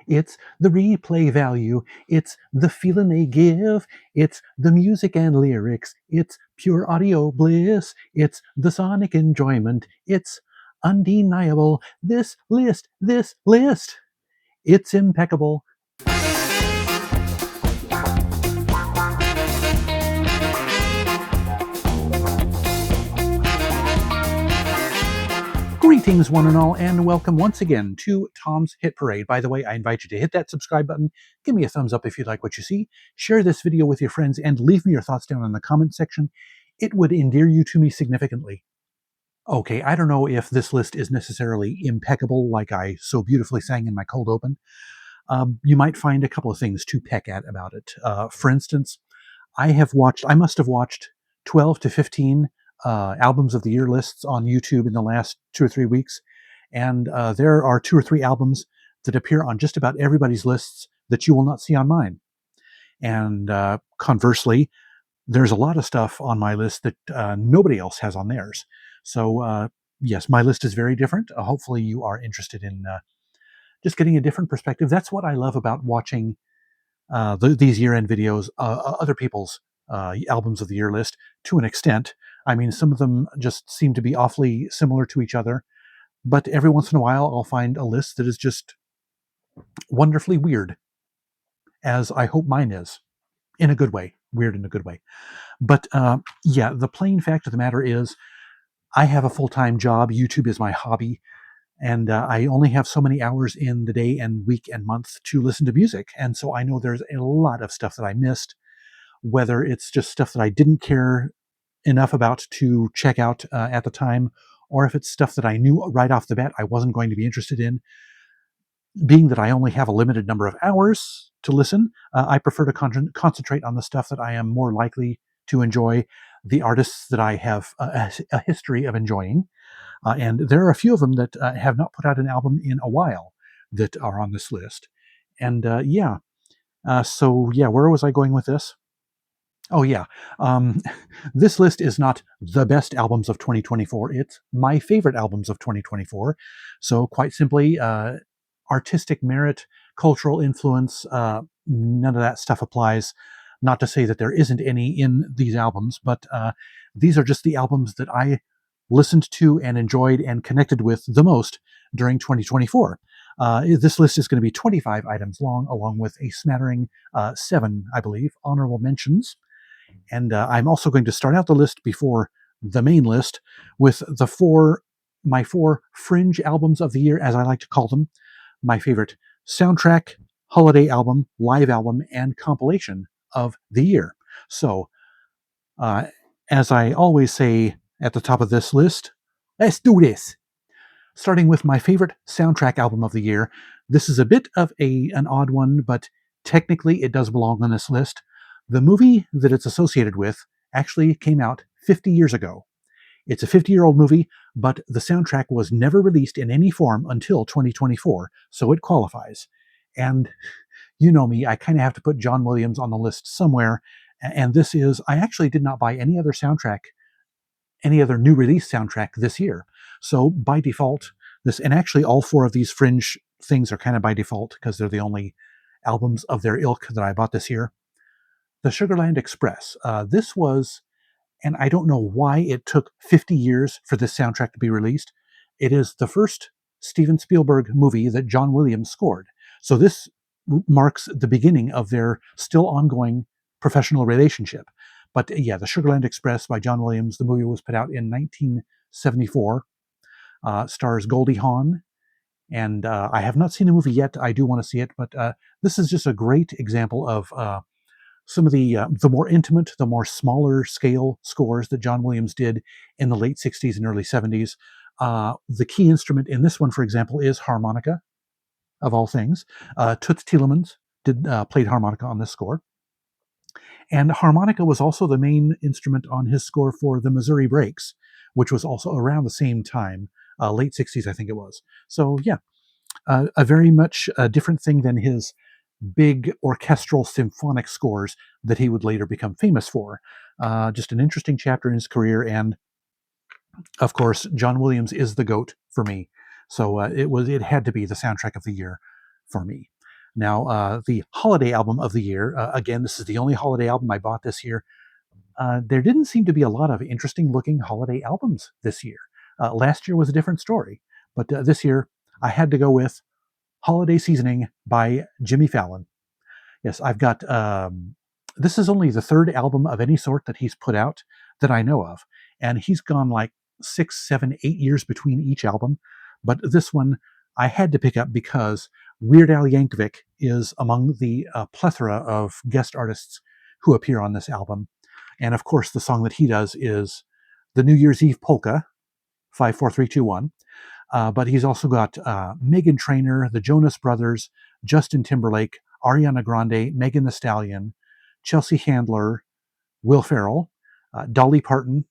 It's the replay value. It's the feeling they give. It's the music and lyrics. It's pure audio bliss. It's the sonic enjoyment. It's undeniable. This list, it's impeccable. Greetings, one and all, and welcome once again to Tom's Hit Parade. By the way, I invite you to hit that subscribe button, give me a thumbs up if you like what you see, share this video with your friends, and leave me your thoughts down in the comment section. It would endear you to me significantly. Okay, I don't know if this list is necessarily impeccable like I so beautifully sang in my cold open. You might find a couple of things to peck at about it. For instance, I must have watched 12 to 15 albums of the year lists on YouTube in the last 2 or 3 weeks. And there are 2 or 3 albums that appear on just about everybody's lists that you will not see on mine. And conversely, there's a lot of stuff on my list that nobody else has on theirs. So yes, my list is very different. Hopefully you are interested in just getting a different perspective. That's what I love about watching these year-end videos, other people's albums of the year list, to an extent. I mean, some of them just seem to be awfully similar to each other, but every once in a while I'll find a list that is just wonderfully weird, as I hope mine is, in a good way. Weird in a good way. But yeah, the plain fact of the matter is I have a full-time job. YouTube is my hobby. And I only have so many hours in the day and week and month to listen to music. And so I know there's a lot of stuff that I missed, whether it's just stuff that I didn't care enough about to check out at the time, or if it's stuff that I knew right off the bat I wasn't going to be interested in. Being that I only have a limited number of hours to listen, I prefer to concentrate on the stuff that I am more likely to enjoy, the artists that I have a history of enjoying. And there are a few of them that have not put out an album in a while that are on this list. And so yeah, where was I going with this? Oh yeah, um, this list is not the best albums of 2024. It's my favorite albums of 2024. So quite simply, artistic merit, cultural influence, none of that stuff applies. Not to say that there isn't any in these albums, but these are just the albums that I listened to and enjoyed and connected with the most during 2024. This list is going to be 25 items long, along with a smattering 7, I believe, honorable mentions. And I'm also going to start out the list before the main list with my four fringe albums of the year, as I like to call them. My favorite soundtrack, holiday album, live album, and compilation of the year. So, as I always say at the top of this list, let's do this. Starting with my favorite soundtrack album of the year. This is a bit of an odd one, but technically it does belong on this list. The movie that it's associated with actually came out 50 years ago. It's a 50-year-old movie, but the soundtrack was never released in any form until 2024, so it qualifies. And you know me, I kind of have to put John Williams on the list somewhere, and this is, I actually did not buy any other new release soundtrack this year. So by default, and actually all 4 of these fringe things are kind of by default because they're the only albums of their ilk that I bought this year. The Sugarland Express. This was, and I don't know why it took 50 years for this soundtrack to be released. It is the first Steven Spielberg movie that John Williams scored. So this marks the beginning of their still ongoing professional relationship. But yeah, The Sugarland Express by John Williams, the movie was put out in 1974, stars Goldie Hawn, and I have not seen the movie yet. I do want to see it, but this is just a great example of some of the more intimate, the more smaller scale scores that John Williams did in the late 60s and early 70s. The key instrument in this one, for example, is harmonica, of all things. Toots Thielemans played harmonica on this score. And harmonica was also the main instrument on his score for The Missouri Breaks, which was also around the same time, late 60s, I think it was. So yeah, a very much different thing than his big orchestral symphonic scores that he would later become famous for. Just an interesting chapter in his career, and of course, John Williams is the GOAT for me. So it had to be the soundtrack of the year for me. Now, the holiday album of the year, again, this is the only holiday album I bought this year. There didn't seem to be a lot of interesting looking holiday albums this year. Last year was a different story, but this year I had to go with Holiday Seasoning by Jimmy Fallon. Yes, I've got. This is only the third album of any sort that he's put out that I know of, and he's gone like 6, 7, 8 years between each album. But this one I had to pick up because Weird Al Yankovic is among the plethora of guest artists who appear on this album, and of course the song that he does is the New Year's Eve polka, 5 4 3 2 1. But he's also got Meghan Trainor, the Jonas Brothers, Justin Timberlake, Ariana Grande, Megan Thee Stallion, Chelsea Handler, Will Ferrell, Dolly Parton.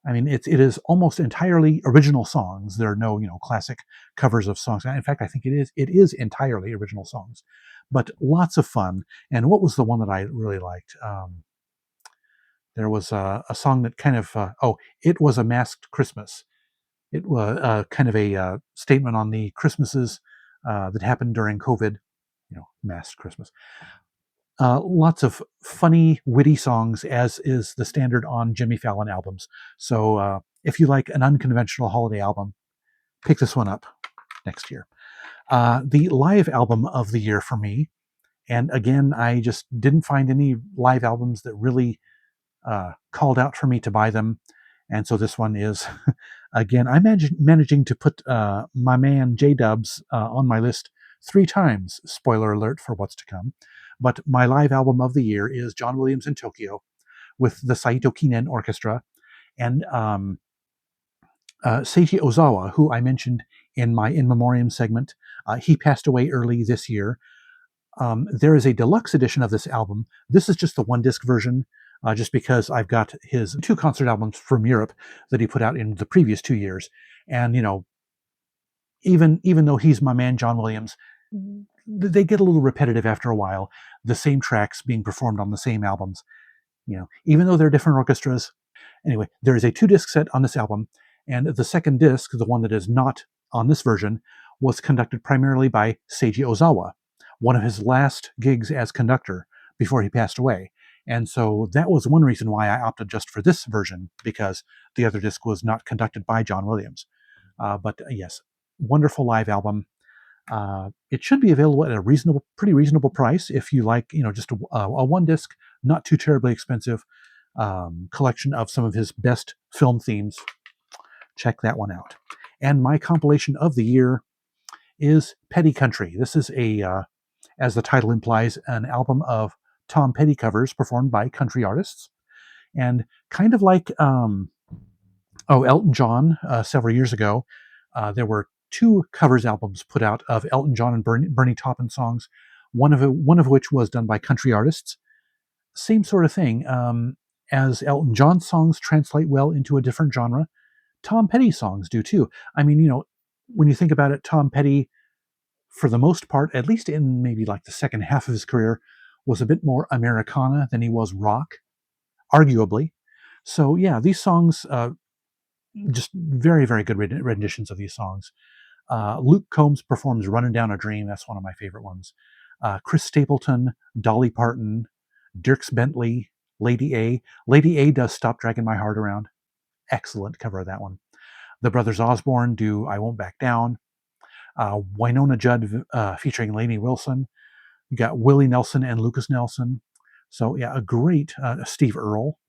I mean, it is almost entirely original songs. There are no, classic covers of songs. In fact, I think it is entirely original songs, but lots of fun. And what was the one that I really liked? There was a song that kind of, It Was a Masked Christmas. It was kind of a statement on the Christmases that happened during COVID, masked Christmas. Lots of funny, witty songs, as is the standard on Jimmy Fallon albums. So if you like an unconventional holiday album, pick this one up next year. The live album of the year for me, and again, I just didn't find any live albums that really called out for me to buy them. And so this one is, again, I'm managing to put my man J-Dubs on my list 3 times. Spoiler alert for what's to come. But my live album of the year is John Williams in Tokyo with the Saito Kinen Orchestra. And Seiji Ozawa, who I mentioned in my In Memoriam segment, he passed away early this year. There is a deluxe edition of this album. This is just the 1-disc version, just because I've got his 2 concert albums from Europe that he put out in the previous 2 years. And, even though he's my man, John Williams, they get a little repetitive after a while, the same tracks being performed on the same albums, even though they're different orchestras. Anyway, there is a 2-disc set on this album, and the second disc, the one that is not on this version, was conducted primarily by Seiji Ozawa, one of his last gigs as conductor before he passed away. And so that was one reason why I opted just for this version, because the other disc was not conducted by John Williams. But yes, wonderful live album. It should be available at a pretty reasonable price if you like, just a 1-disc, not too terribly expensive collection of some of his best film themes. Check that one out. And my compilation of the year is Petty Country. This is as the title implies, an album of Tom Petty covers performed by country artists. And kind of like Elton John several years ago, there were 2 covers albums put out of Elton John and Bernie Taupin songs, one of which was done by country artists. Same sort of thing. As Elton John's songs translate well into a different genre, Tom Petty songs do too. I mean, when you think about it, Tom Petty, for the most part, at least in maybe like the second half of his career, was a bit more Americana than he was rock, arguably. So yeah, these songs, just very, very good renditions of these songs. Luke Combs performs Running Down a Dream. That's one of my favorite ones. Chris Stapleton, Dolly Parton, Dierks Bentley, Lady A. Lady A does Stop Dragging My Heart Around. Excellent cover of that one. The Brothers Osborne do I Won't Back Down. Winona Judd featuring Lainey Wilson. You got Willie Nelson and Lucas Nelson. So yeah, a great Steve Earle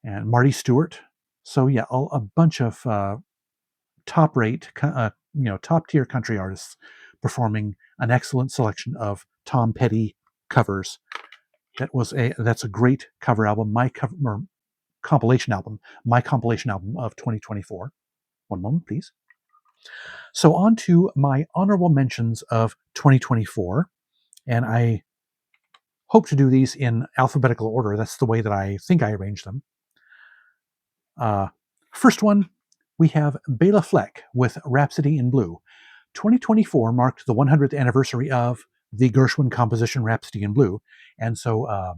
and Marty Stewart. So yeah, a bunch of top-rate, top-tier country artists performing an excellent selection of Tom Petty covers. That's a great cover album. Compilation album. My compilation album of 2024. One moment, please. So on to my honorable mentions of 2024, and I hope to do these in alphabetical order. That's the way that I think I arranged them. First one, we have Bela Fleck with Rhapsody in Blue. 2024 marked the 100th anniversary of the Gershwin composition Rhapsody in Blue, and so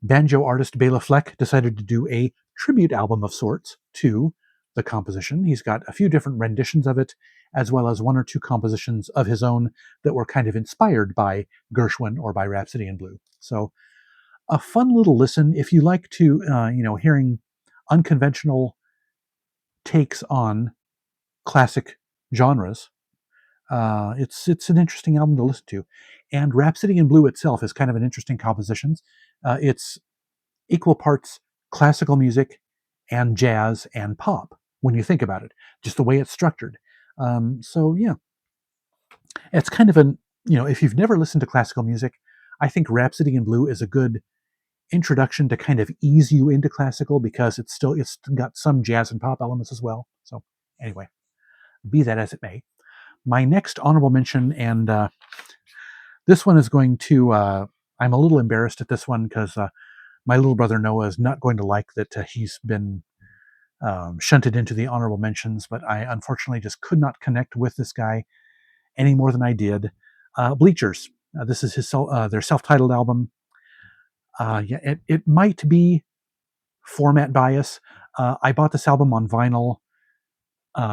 banjo artist Bela Fleck decided to do a tribute album of sorts to the composition. He's got a few different renditions of it, as well as one or two compositions of his own that were kind of inspired by Gershwin or by Rhapsody in Blue. So a fun little listen if you like to, hearing unconventional takes on classic genres. It's an interesting album to listen to, and Rhapsody in Blue itself is kind of an interesting composition. It's equal parts classical music and jazz and pop when you think about it, just the way it's structured. So yeah, it's kind of an, if you've never listened to classical music, I think Rhapsody in Blue is a good introduction to kind of ease you into classical because it's got some jazz and pop elements as well. So anyway, be that as it may. My next honorable mention, and this one is going to, I'm a little embarrassed at this one because my little brother Noah is not going to like that he's been shunted into the honorable mentions, but I unfortunately just could not connect with this guy any more than I did. Bleachers. This is their self-titled album. It might be format bias. I bought this album on vinyl,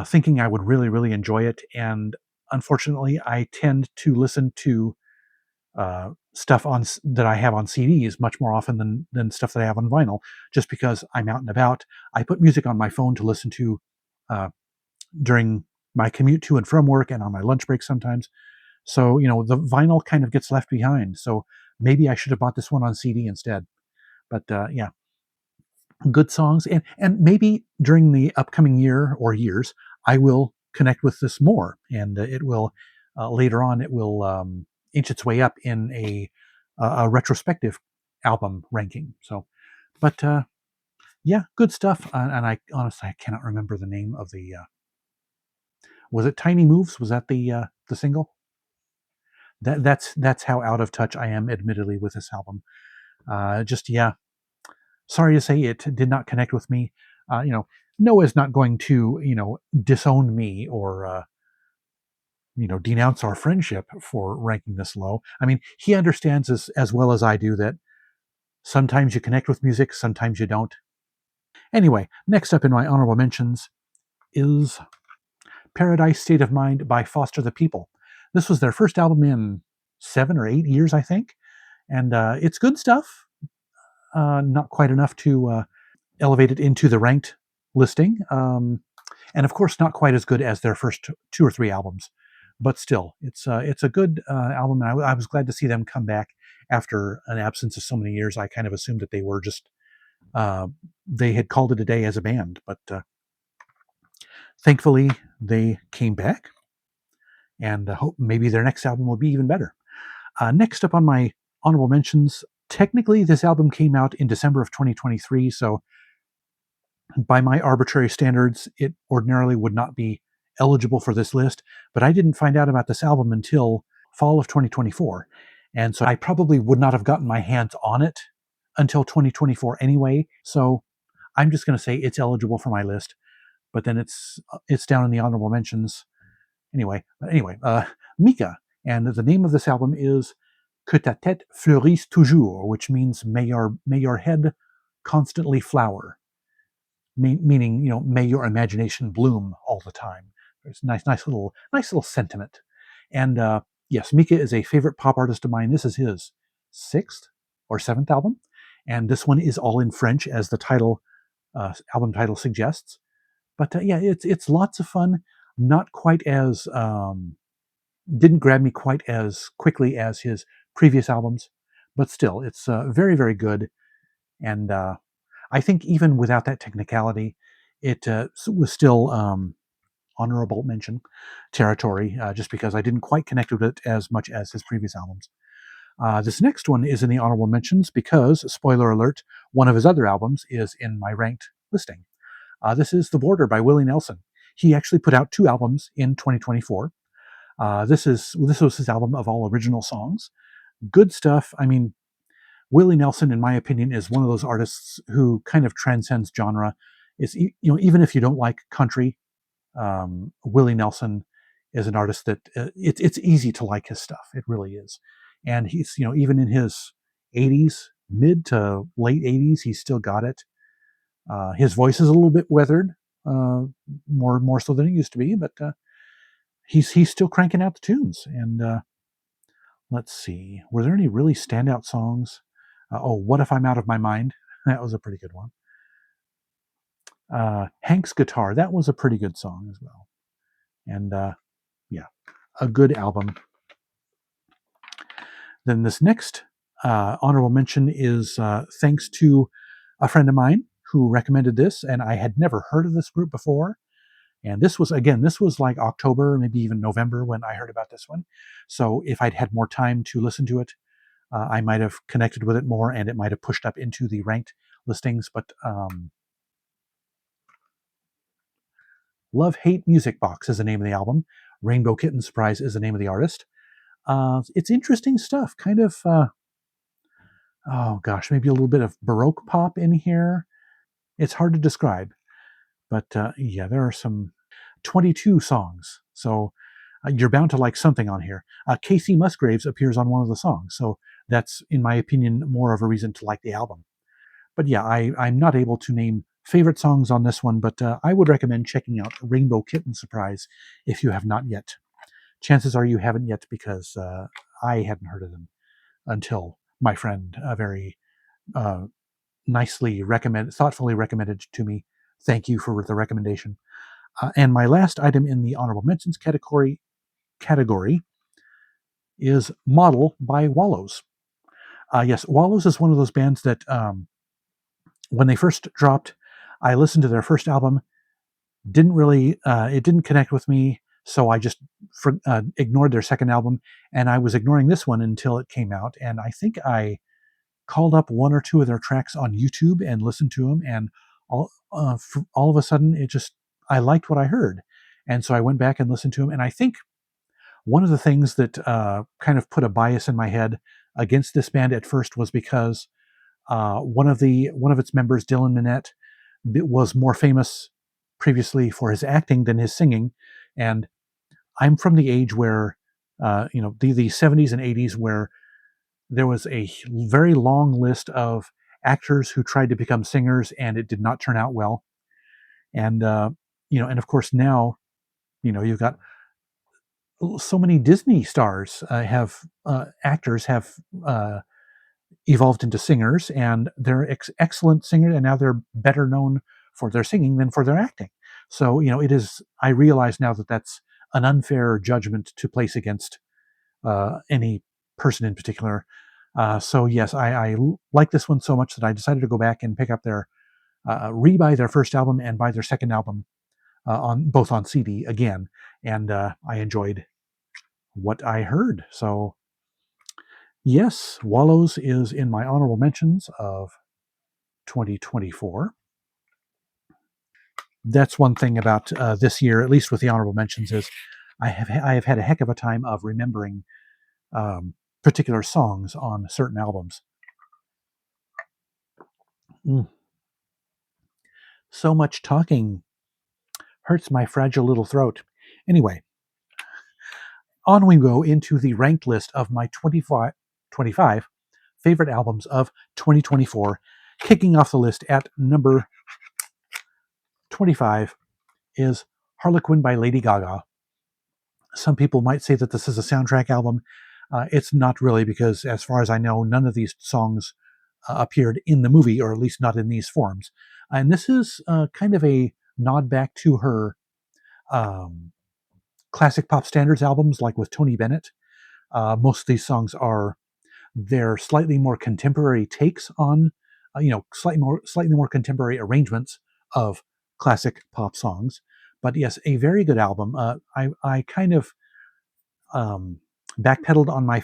thinking I would really, really enjoy it, and unfortunately, I tend to listen to stuff that I have on CDs much more often than stuff that I have on vinyl, just because I'm out and about. I put music on my phone to listen to uh, during my commute to and from work and on my lunch break sometimes. So the vinyl kind of gets left behind. So maybe I should have bought this one on CD instead. But yeah, good songs, and maybe during the upcoming year or years, I will connect with this more, and it will later on. It will inch its way up in a retrospective album ranking. So, but yeah, good stuff. And I honestly I cannot remember the name of the. Was it Tiny Moves? Was that the single? That's how out of touch I am, admittedly, with this album. Just yeah, sorry to say it did not connect with me. Noah's not going to disown me or denounce our friendship for ranking this low. I mean, he understands as well as I do that sometimes you connect with music, sometimes you don't. Anyway, next up in my honorable mentions is Paradise State of Mind by Foster the People. This was their first album in 7 or 8 years, I think, and it's good stuff. Not quite enough to elevate it into the ranked listing, and of course, not quite as good as their first two or three albums, but still, it's a good album. And I was glad to see them come back after an absence of so many years. I kind of assumed that they were just uh, they had called it a day as a band, but thankfully they came back, and hope maybe their next album will be even better. Next up on my honorable mentions, technically this album came out in December of 2023, so by my arbitrary standards, it ordinarily would not be eligible for this list, but I didn't find out about this album until fall of 2024. And so I probably would not have gotten my hands on it until 2024 anyway. So I'm just going to say it's eligible for my list, but then it's down in the honorable mentions anyway, Mika, and the name of this album is Que ta tête fleurisse toujours, which means may your head constantly flower, meaning may your imagination bloom all the time. There's nice little sentiment. And yes, Mika is a favorite pop artist of mine. This is his sixth or seventh album, and this one is all in French, as the album title suggests. But yeah, it's lots of fun. Not quite as didn't grab me quite as quickly as his previous albums, but still, it's very, very good. And I think even without that technicality, it was still honorable mention territory, just because I didn't quite connect with it as much as his previous albums. This next one is in the honorable mentions because, spoiler alert, one of his other albums is in my ranked listing. This is The Border by Willie Nelson. He actually put out two albums in 2024. This was his album of all original songs. Good stuff. I mean, Willie Nelson, in my opinion, is one of those artists who kind of transcends genre. It's even if you don't like country, Willie Nelson is an artist that it's easy to like his stuff. It really is, and he's even in his 80s, mid to late 80s, he's still got it. His voice is a little bit weathered, more so than it used to be, but he's still cranking out the tunes. And let's see, were there any really standout songs? What If I'm Out of My Mind? That was a pretty good one. Hank's Guitar, that was a pretty good song as well. And yeah, a good album. Then this next honorable mention is thanks to a friend of mine who recommended this, and I had never heard of this group before. And this was like October, maybe even November when I heard about this one. So if I'd had more time to listen to it, I might have connected with it more, and it might have pushed up into the ranked listings. But Love Hate Music Box is the name of the album. Rainbow Kitten Surprise is the name of the artist. It's interesting stuff. Kind of, maybe a little bit of Baroque pop in here. It's hard to describe. But yeah, there are some 22 songs. So you're bound to like something on here. Casey Musgraves appears on one of the songs. So that's, in my opinion, more of a reason to like the album. But yeah, I'm not able to name favorite songs on this one, but I would recommend checking out Rainbow Kitten Surprise if you have not yet. Chances are you haven't yet, because I hadn't heard of them until my friend very uh, thoughtfully recommended to me. Thank you for the recommendation. And my last item in the honorable mentions category is Model by Wallows. Yes, Wallows is one of those bands that when they first dropped, I listened to their first album. It didn't connect with me, so I just ignored their second album, and I was ignoring this one until it came out. And I think I called up one or two of their tracks on YouTube and listened to them, and all of a sudden, I liked what I heard, and so I went back and listened to them. And I think one of the things that kind of put a bias in my head against this band at first was because one of its members, Dylan Minnette, was more famous previously for his acting than his singing. And I'm from the age where, the 70s and 80s, where there was a very long list of actors who tried to become singers and it did not turn out well. And, and of course now, you've got so many Disney stars actors have evolved into singers, and they're excellent singers, and now they're better known for their singing than for their acting. So I realize now that that's an unfair judgment to place against any person in particular. So yes, I like this one so much that I decided to go back and pick up rebuy their first album and buy their second album on CD again, and I enjoyed what I heard. So yes, Wallows is in my honorable mentions of 2024. That's one thing about this year, at least with the honorable mentions, is I have had a heck of a time of remembering particular songs on certain albums. So much talking hurts my fragile little throat. Anyway, on we go into the ranked list of my 25 favorite albums of 2024. Kicking off the list at number 25 is Harlequin by Lady Gaga. Some people might say that this is a soundtrack album. It's not really, because as far as I know, none of these songs appeared in the movie, or at least not in these forms. And this is kind of a nod back to her classic pop standards albums, like with Tony Bennett. Most of these songs are their slightly more contemporary takes on, slightly more contemporary arrangements of classic pop songs. But yes, a very good album. I kind of backpedaled on my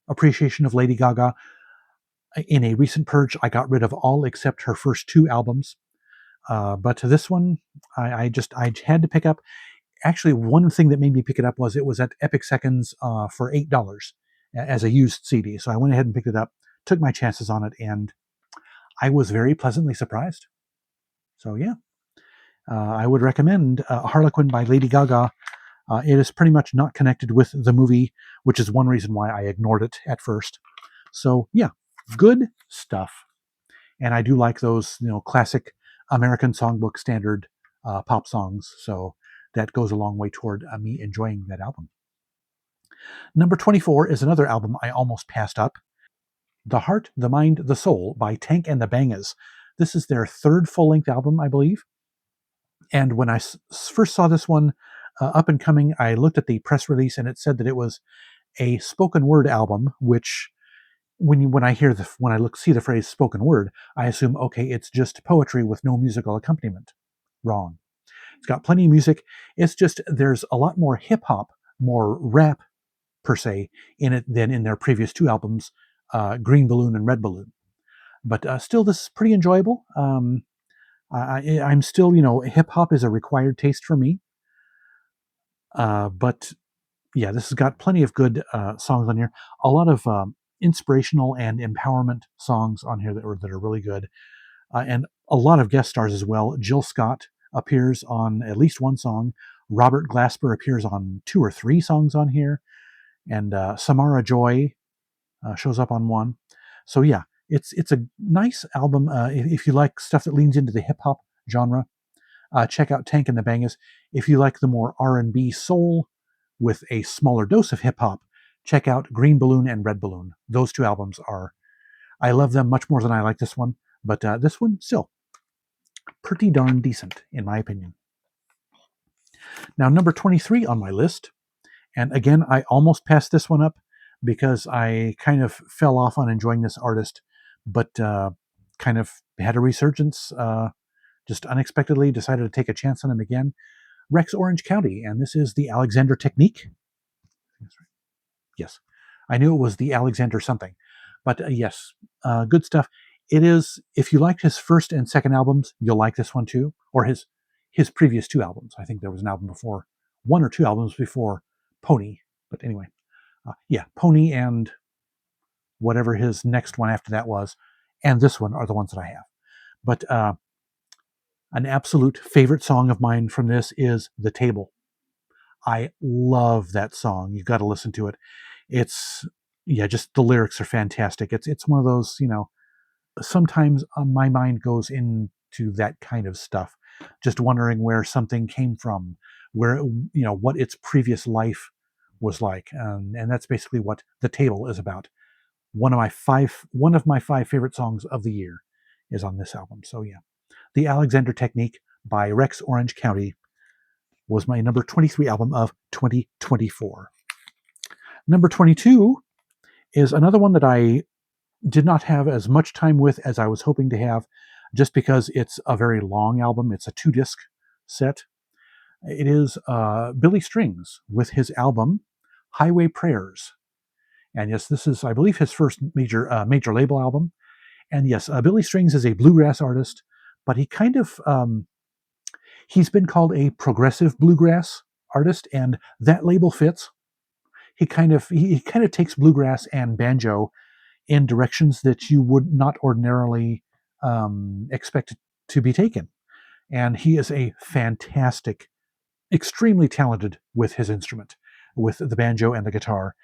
appreciation of Lady Gaga. In a recent purge, I got rid of all except her first two albums. But to this one, I had to pick up. Actually, one thing that made me pick it up was it was at Epic Seconds for $8 as a used CD. So I went ahead and picked it up, took my chances on it, and I was very pleasantly surprised. So yeah, I would recommend Harlequin by Lady Gaga. It is pretty much not connected with the movie, which is one reason why I ignored it at first. So yeah, good stuff. And I do like those, classic American songbook standard pop songs. So that goes a long way toward me enjoying that album. Number 24 is another album I almost passed up. The Heart, the Mind, the Soul by Tank and the Bangas. This is their third full-length album, I believe. And when I first saw this one up and coming, I looked at the press release and it said that it was a spoken word album, which when I see the phrase spoken word, I assume, okay, it's just poetry with no musical accompaniment. Wrong. It's got plenty of music. It's just there's a lot more hip hop, more rap per se in it than in their previous two albums, Green Balloon and Red Balloon. But still, this is pretty enjoyable. I'm still, hip hop is a required taste for me. But yeah, this has got plenty of good songs on here. A lot of inspirational and empowerment songs on here that are really good, and a lot of guest stars as well. Jill Scott appears on at least one song. Robert Glasper appears on 2 or 3 songs on here, and Samara Joy shows up on one. So yeah, it's a nice album. If you like stuff that leans into the hip hop genre, check out Tank and the Bangas. If you like the more R&B soul with a smaller dose of hip hop, check out Green Balloon and Red Balloon. Those 2 albums I love them much more than I like this one, but this one still pretty darn decent in my opinion. Now, number 23 on my list, and again, I almost passed this one up because I kind of fell off on enjoying this artist, but kind of had a resurgence, just unexpectedly decided to take a chance on him again. Rex Orange County, and this is the Alexander Technique. Yes, I knew it was the Alexander something, but yes, good stuff. It is. If you liked his first and second albums, you'll like this one too, or his previous 2 albums. I think there was an album before, 1 or 2 albums before Pony. But anyway, yeah, Pony and whatever his next one after that was, and this one are the ones that I have. But an absolute favorite song of mine from this is The Table. I love that song. You've got to listen to it. It's, yeah, just the lyrics are fantastic. It's one of those, sometimes my mind goes into that kind of stuff, just wondering where something came from, where, what its previous life was like. And that's basically what The Table is about. One of my 5 favorite songs of the year is on this album. So yeah, The Alexander Technique by Rex Orange County was my number 23 album of 2024. Number 22 is another one that I did not have as much time with as I was hoping to have, just because it's a very long album. It's a 2-disc set. It is Billy Strings with his album Highway Prayers. And yes, this is, I believe, his first major label album. And yes, Billy Strings is a bluegrass artist, but he kind of he's been called a progressive bluegrass artist, and that label fits. He kind of takes bluegrass and banjo in directions that you would not ordinarily expect to be taken. And he is a fantastic, extremely talented with his instrument, with the banjo and the guitar.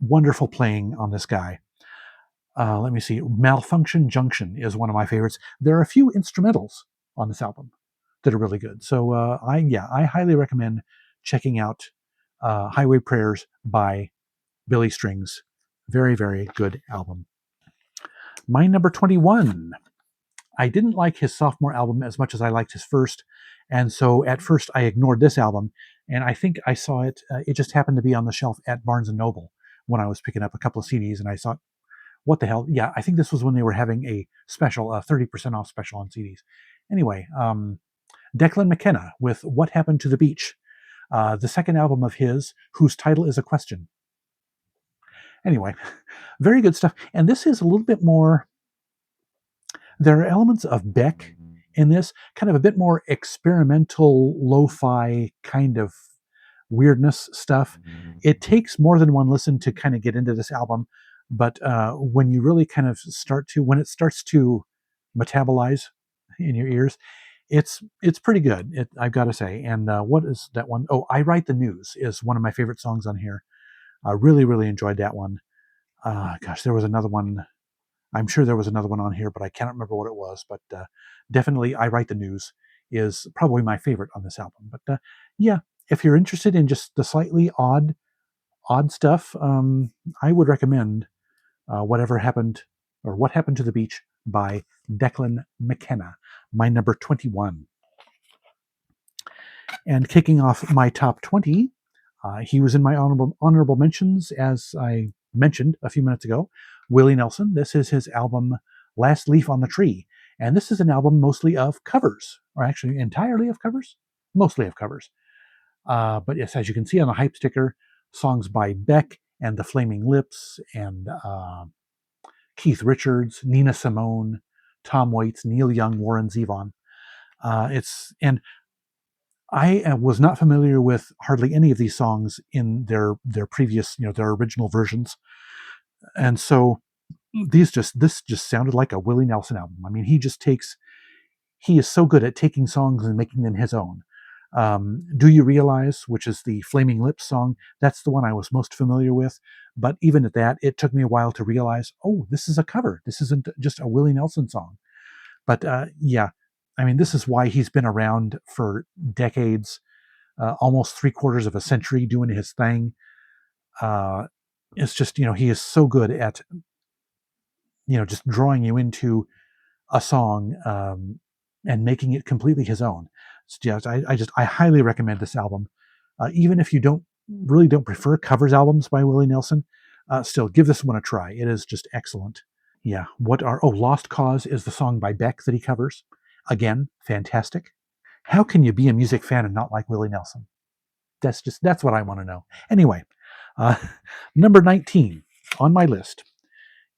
Wonderful playing on this guy. Let me see. Malfunction Junction is one of my favorites. There are a few instrumentals on this album that are really good. So I highly recommend checking out Highway Prayers by Billy Strings. Very, very good album. My number 21. I didn't like his sophomore album as much as I liked his first, and so at first I ignored this album, and I think I saw it, it just happened to be on the shelf at Barnes & Noble when I was picking up a couple of CDs, and I thought, what the hell? Yeah, I think this was when they were having a special, 30% off special on CDs. Anyway, Declan McKenna with What Happened to the Beach, the second album of his, whose title is a question. Anyway, very good stuff. And this is a little bit more, there are elements of Beck in this, kind of a bit more experimental, lo-fi kind of weirdness stuff. It takes more than one listen to kind of get into this album, but when you really kind of when it starts to metabolize in your ears, it's pretty good. I've got to say. And what is that one? Oh, I Write the News is one of my favorite songs on here. I really, really enjoyed that one. Gosh, there was another one. I'm sure there was another one on here, but I can't remember what it was. But definitely, I Write the News is probably my favorite on this album. But yeah, if you're interested in just the slightly odd stuff, I would recommend Whatever Happened or What Happened to the Beach by Declan McKenna, my number 21. And kicking off my top 20, he was in my honorable mentions, as I mentioned a few minutes ago. Willie Nelson. This is his album Last Leaf on the Tree. And this is an album mostly of covers, or actually entirely of covers, mostly of covers. But yes, as you can see on the hype sticker, songs by Beck and the Flaming Lips and Keith Richards, Nina Simone, Tom Waits, Neil Young, Warren Zevon. And I was not familiar with hardly any of these songs in their previous, their original versions, and so this just sounded like a Willie Nelson album. I mean, he is so good at taking songs and making them his own. Do You Realize, which is the Flaming Lips song, that's the one I was most familiar with. But even at that, it took me a while to realize, oh, this is a cover. This isn't just a Willie Nelson song. But yeah, I mean, this is why he's been around for decades, almost 3/4 of a century doing his thing. It's just, he is so good at, just drawing you into a song and making it completely his own. So, yeah, I highly recommend this album. Even if you don't prefer covers albums by Willie Nelson, still give this one a try. It is just excellent. Yeah. Lost Cause is the song by Beck that he covers. Again, fantastic. How can you be a music fan and not like Willie Nelson? That's what I want to know. Anyway, uh, number 19 on my list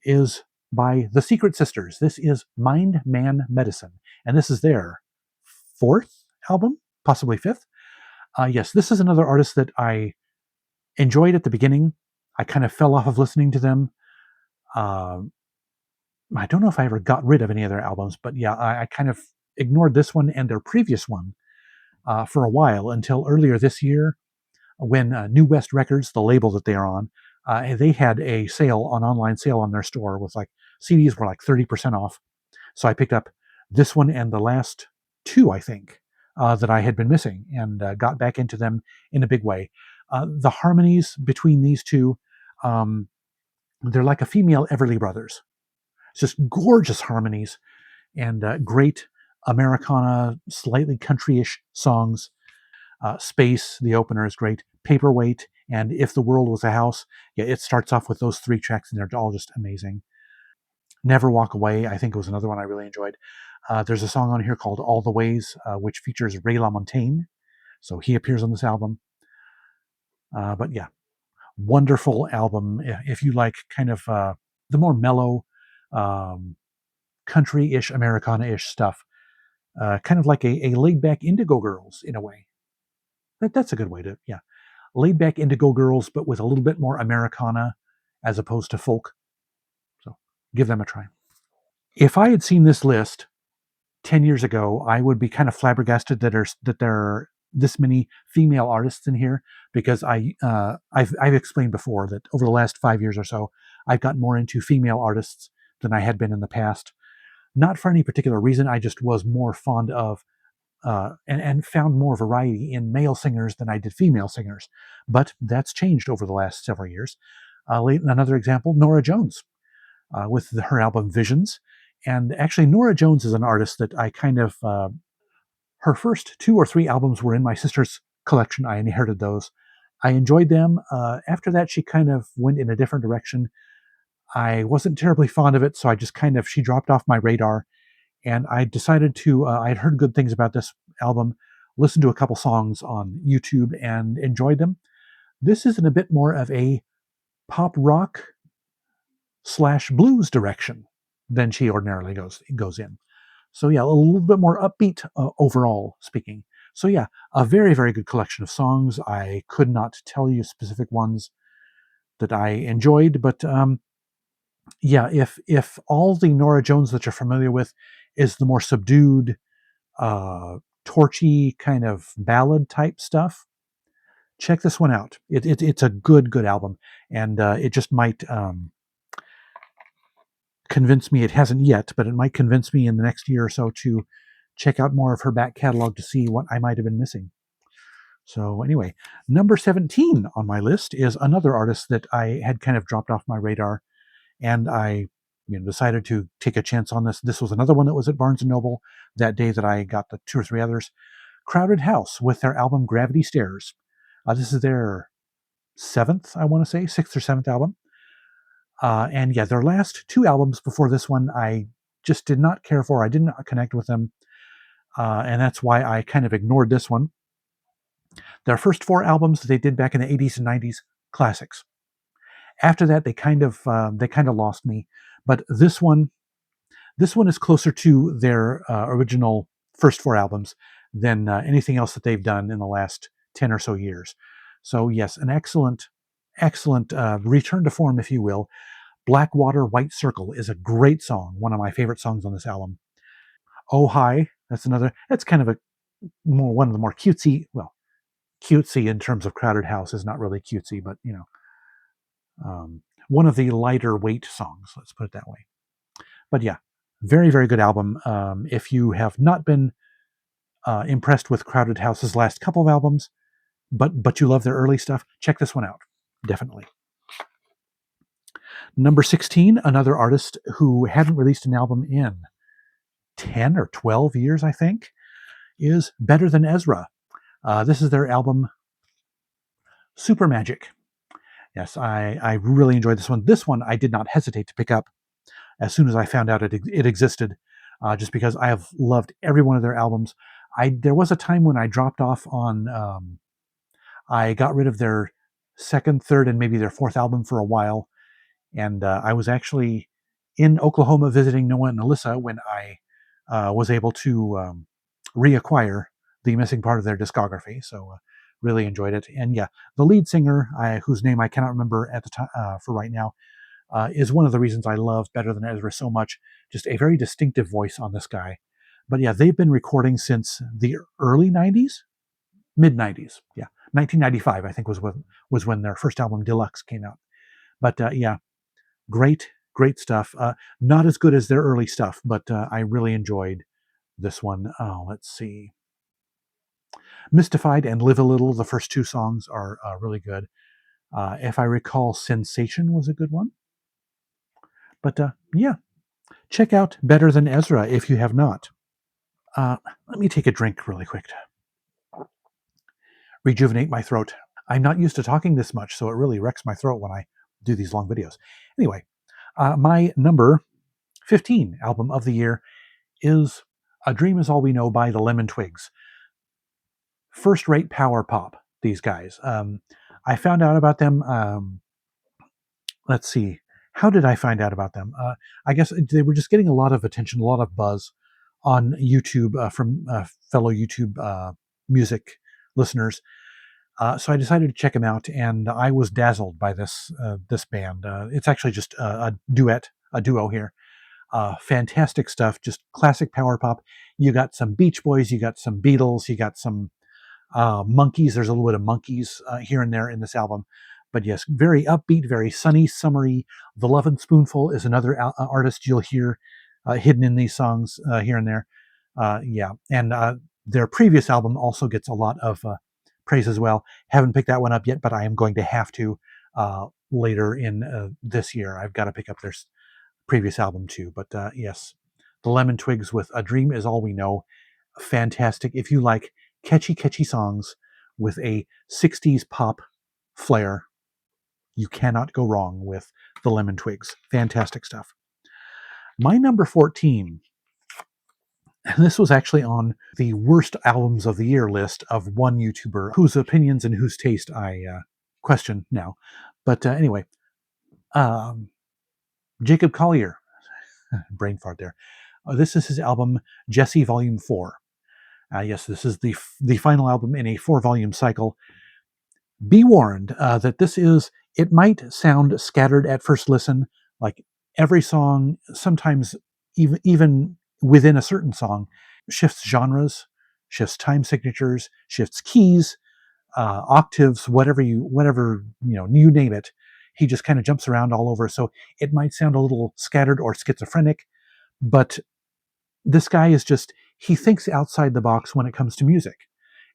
is by the Secret Sisters. This is Mind Man Medicine, and this is their fourth album, possibly fifth. Yes, this is another artist that I enjoyed at the beginning. I kind of fell off of listening to them. Uh, I don't know if I ever got rid of any of their albums, but yeah, I kind of ignored this one and their previous one for a while until earlier this year when New West Records, the label that they are on, they had a online sale on their store with like CDs were like 30% off. So I picked up this one and the last two, I think, that I had been missing and got back into them in a big way. The harmonies between these two, um, they're like a female Everly Brothers. It's just gorgeous harmonies and great Americana, slightly countryish songs. Space, the opener, is great. Paperweight and If the World Was a House. Yeah, it starts off with those three tracks and they're all just amazing. Never Walk Away, I think, was another one I really enjoyed. There's a song on here called All the Ways, which features Ray LaMontagne. So he appears on this album. But yeah, wonderful album. If you like kind of the more mellow, um, country-ish, Americana-ish stuff, kind of like a laid-back Indigo Girls in a way. That's a good way to, yeah. Laid back Indigo Girls, but with a little bit more Americana as opposed to folk. So give them a try. If I had seen this list 10 years ago, I would be kind of flabbergasted that there are this many female artists in here because I've explained before that over the last 5 years or so, I've gotten more into female artists than I had been in the past. Not for any particular reason. I just was more fond of and found more variety in male singers than I did female singers. But that's changed over the last several years. Another example, Norah Jones with her album Visions. And actually, Norah Jones is an artist that I kind of, her first 2 or 3 albums were in my sister's collection. I inherited those. I enjoyed them. After that, she kind of went in a different direction. I wasn't terribly fond of it, so she dropped off my radar. And I decided to, I'd heard good things about this album, listened to a couple songs on YouTube and enjoyed them. This is in a bit more of a pop rock / blues direction than she ordinarily goes in. So yeah, a little bit more upbeat overall speaking. So yeah, a very, very good collection of songs. I could not tell you specific ones that I enjoyed, but yeah, if all the Norah Jones that you're familiar with is the more subdued, torchy kind of ballad type stuff, check this one out. It's a good album, and it just might convince me. It hasn't yet, but it might convince me in the next year or so to check out more of her back catalog to see what I might have been missing. So anyway, number 17 on my list is another artist that I had kind of dropped off my radar, and I decided to take a chance on this. This was another one that was at Barnes & Noble that day that I got the 2 or 3 others. Crowded House with their album Gravity Stairs. This is their 7th, I want to say, 6th or 7th album. And yeah, their last 2 albums before this one, I just did not care for. I did not connect with them. And that's why I kind of ignored this one. Their first 4 albums they did back in the 80s and 90s, classics. After that, they kind of lost me. But this one is closer to their original first 4 albums than anything else that they've done in the last 10 or so years. So yes, an excellent return to form, if you will. Blackwater White Circle is a great song, one of my favorite songs on this album. Oh Hi, that's kind of one of the more cutesy, well, cutesy in terms of Crowded House is not really cutesy, but one of the lighter weight songs, let's put it that way. But yeah, very, very good album. If you have not been impressed with Crowded House's last couple of albums, but you love their early stuff, check this one out. Definitely. Number 16, another artist who hadn't released an album in 10 or 12 years, I think, is Better Than Ezra. This is their album, Super Magic. Yes, I really enjoyed this one. This one I did not hesitate to pick up as soon as I found out it existed, just because I have loved every one of their albums. There was a time when I dropped off on, I got rid of their 2nd, 3rd, and maybe their 4th album for a while, and I was actually in Oklahoma visiting Noah and Alyssa when I was able to reacquire the missing part of their discography. So really enjoyed it. And yeah, the lead singer, whose name I cannot remember at the time for right now, is one of the reasons I love Better Than Ezra so much. Just a very distinctive voice on this guy. But yeah, they've been recording since the early 90s, mid 90s. Yeah, 1995 I think was when their first album Deluxe came out. But yeah, great stuff. Not as good as their early stuff, but I really enjoyed this one. Let's see. Mystified and Live a Little, the first 2 songs are really good. If I recall, Sensation was a good one. But yeah, check out Better Than Ezra if you have not. Let me take a drink really quick to rejuvenate my throat. I'm not used to talking this much, so it really wrecks my throat when I do these long videos. Anyway, my number 15 album of the year is A Dream Is All We Know by the Lemon Twigs. First-rate power pop, these guys. I found out about them, let's see, how did I find out about them? I guess they were just getting a lot of attention, a lot of buzz on YouTube from fellow YouTube music listeners. So I decided to check them out, and I was dazzled by this band. It's actually just a duo here. Fantastic stuff, just classic power pop. You got some Beach Boys, you got some Beatles, you got some Monkeys. There's a little bit of Monkeys here and there in this album. But yes, very upbeat, very sunny, summery. The Lovin' Spoonful is another artist you'll hear hidden in these songs here and there. Yeah, and their previous album also gets a lot of praise as well. Haven't picked that one up yet, but I am going to have to later in this year. I've got to pick up their previous album too. But yes, the Lemon Twigs with A Dream Is All We Know. Fantastic. If you like catchy songs with a 60s pop flair, you cannot go wrong with the Lemon Twigs. Fantastic stuff. My number 14, and this was actually on the worst albums of the year list of one YouTuber whose opinions and whose taste I question now. But anyway, Jacob Collier, brain fart there. This is his album Jesse Volume 4. Yes, this is the final album in a 4-volume cycle. Be warned that it might sound scattered at first listen, like every song, sometimes even within a certain song, shifts genres, shifts time signatures, shifts keys, octaves, whatever you name it. He just kind of jumps around all over. So it might sound a little scattered or schizophrenic, but this guy is he thinks outside the box when it comes to music,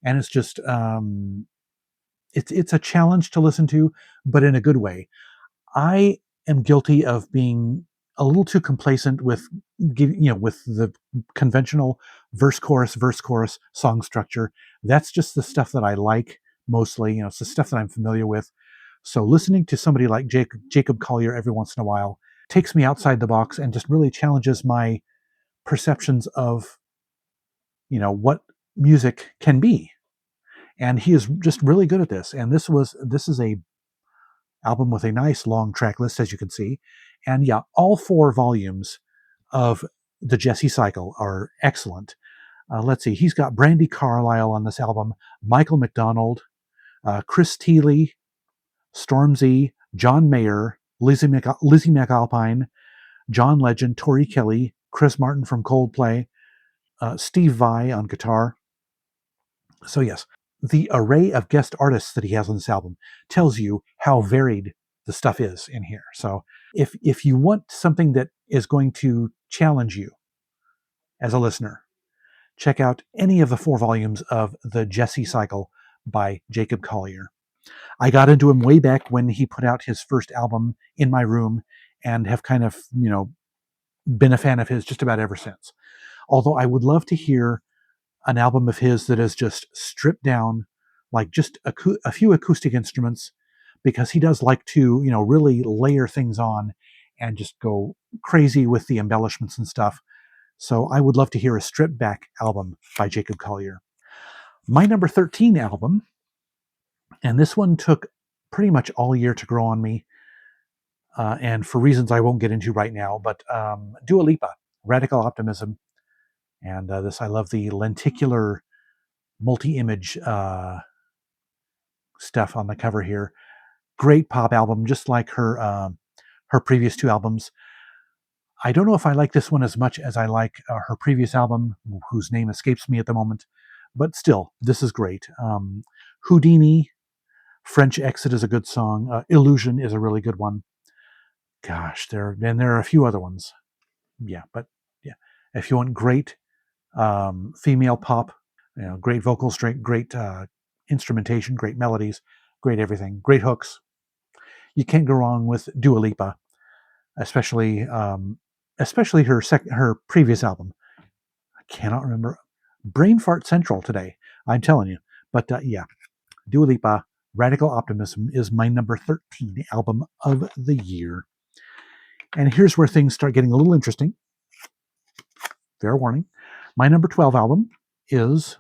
and it's just it's a challenge to listen to, but in a good way. I am guilty of being a little too complacent with with the conventional verse chorus song structure. That's just the stuff that I like mostly. It's the stuff that I'm familiar with. So listening to somebody like Jacob Collier every once in a while takes me outside the box and just really challenges my perceptions of what music can be. And he is just really good at this. And this is a album with a nice long track list, as you can see. And yeah, all 4 volumes of the Jesse cycle are excellent. Let's see, he's got Brandi Carlile on this album, Michael McDonald, Chris Thile, Stormzy, John Mayer, Lizzie McAlpine, John Legend, Tori Kelly, Chris Martin from Coldplay, Steve Vai on guitar. So yes, the array of guest artists that he has on this album tells you how varied the stuff is in here. So if you want something that is going to challenge you as a listener, check out any of the 4 volumes of the Jesse Cycle by Jacob Collier. I got into him way back when he put out his first album, In My Room, and have kind of, been a fan of his just about ever since. Although I would love to hear an album of his that is just stripped down, like just a few acoustic instruments, because he does like to, really layer things on and just go crazy with the embellishments and stuff. So I would love to hear a stripped back album by Jacob Collier. My number 13 album, and this one took pretty much all year to grow on me, and for reasons I won't get into right now, but Dua Lipa, Radical Optimism. And I love the lenticular multi-image stuff on the cover here. Great pop album, just like her previous 2 albums. I don't know if I like this one as much as I like her previous album, whose name escapes me at the moment, but still, this is great. Houdini, French Exit is a good song. Illusion is a really good one. Gosh, there are a few other ones. Yeah, but yeah, if you want great female pop, great vocals, great instrumentation, great melodies, great everything, great hooks, you can't go wrong with Dua Lipa, especially her previous album. I cannot remember. Brain fart central today. I'm telling you. But yeah, Dua Lipa, Radical Optimism is my number 13 album of the year. And here's where things start getting a little interesting. Fair warning. My number 12 album is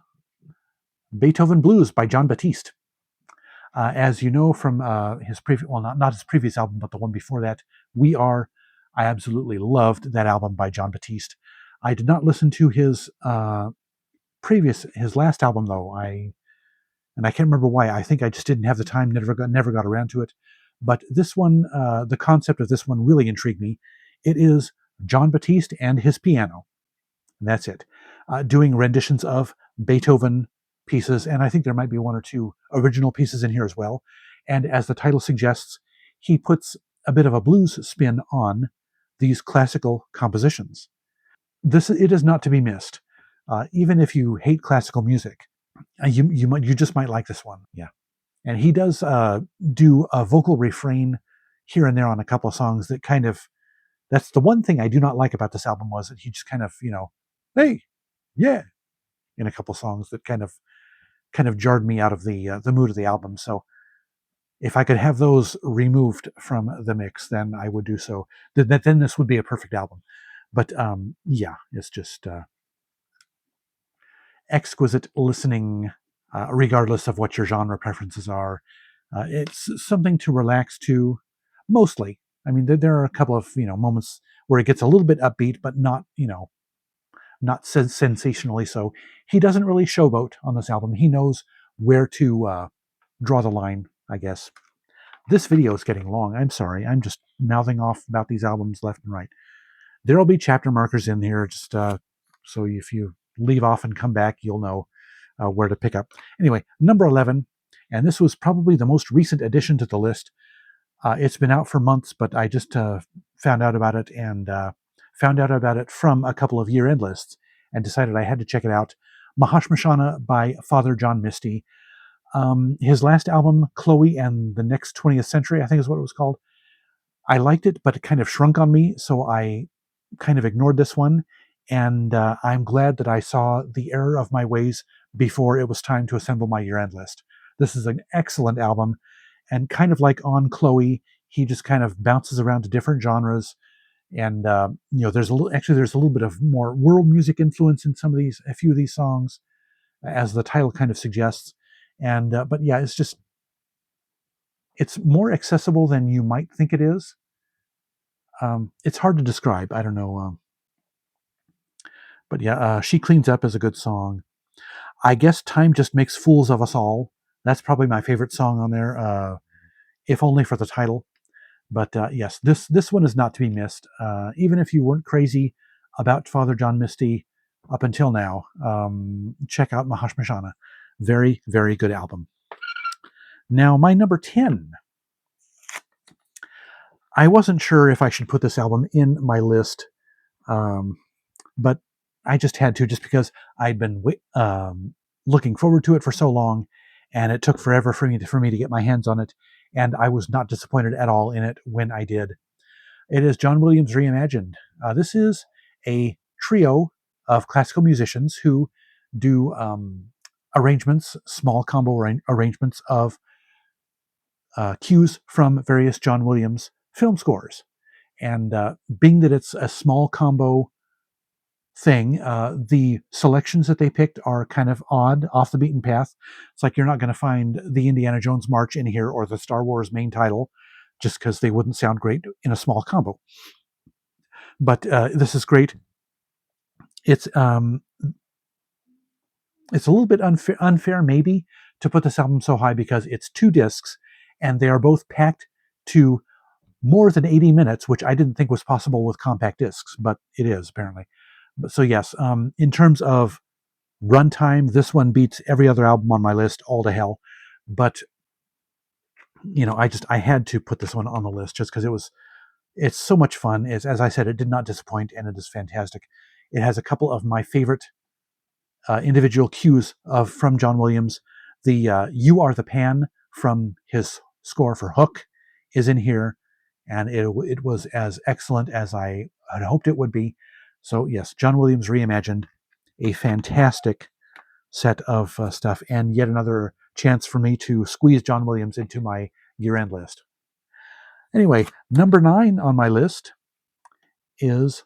Beethoven Blues by Jon Batiste. As you know from his previous, well, not his previous album, but the one before that, We Are. I absolutely loved that album by Jon Batiste. I did not listen to his last album though. I can't remember why. I think I just didn't have the time. Never got around to it. But this one, the concept of this one really intrigued me. It is Jon Batiste and his piano. And that's it. Doing renditions of Beethoven pieces, and I think there might be 1 or 2 original pieces in here as well. And as the title suggests, he puts a bit of a blues spin on these classical compositions. It is not to be missed. Even if you hate classical music, you just might like this one. Yeah, and he does do a vocal refrain here and there on a couple of songs that kind of. That's the one thing I do not like about this album, was that he just kind of, hey, yeah, in a couple of songs that kind of jarred me out of the mood of the album. So if I could have those removed from the mix, then I would do so. Then this would be a perfect album. But yeah, it's just exquisite listening, regardless of what your genre preferences are. It's something to relax to, mostly. I mean, there are a couple of moments where it gets a little bit upbeat, but not sensationally so. He doesn't really showboat on this album. He knows where to draw the line, I guess. This video is getting long. I'm sorry. I'm just mouthing off about these albums left and right. There'll be chapter markers in here, just so if you leave off and come back, you'll know where to pick up. Anyway, number 11, and this was probably the most recent addition to the list. It's been out for months, but I just found out about it, and found out about it from a couple of year-end lists. and decided I had to check it out. Mahashmashana by Father John Misty. His last album, Chloe and the Next 20th Century, I think is what it was called. I liked it, but it kind of shrunk on me, so I kind of ignored this one. And I'm glad that I saw the error of my ways before it was time to assemble my year-end list. This is an excellent album, and kind of like on Chloe, he just kind of bounces around to different genres. And there's there's a little bit of more world music influence in a few of these songs, as the title kind of suggests. And but yeah, it's more accessible than you might think it is. It's hard to describe. I don't know. But yeah, She Cleans Up is a good song. I guess Time Just Makes Fools of Us All. That's probably my favorite song on there, if only for the title. But yes, this one is not to be missed. Even if you weren't crazy about Father John Misty up until now, check out Mahashmashana. Very, very good album. Now, my number 10. I wasn't sure if I should put this album in my list, but I just had to, just because I'd been looking forward to it for so long, and it took forever for me to get my hands on it, and I was not disappointed at all in it when I did. It is John Williams Reimagined. This is a trio of classical musicians who do arrangements, small combo arrangements of cues from various John Williams film scores. And being that it's a small combo thing, the selections that they picked are kind of odd, off the beaten path. It's like you're not going to find the Indiana Jones March in here or the Star Wars main title, just because they wouldn't sound great in a small combo. But this is great. It's a little bit unfair maybe to put this album so high, because it's 2 discs and they are both packed to more than 80 minutes, which I didn't think was possible with compact discs, but it is apparently. So yes, in terms of runtime, this one beats every other album on my list all to hell. But I had to put this one on the list just because it's so much fun. As I said, it did not disappoint, and it is fantastic. It has a couple of my favorite individual cues from John Williams. The "You Are the Pan" from his score for Hook is in here, and it was as excellent as I had hoped it would be. So yes, John Williams Reimagined, a fantastic set of stuff, and yet another chance for me to squeeze John Williams into my year-end list. Anyway, number 9 on my list is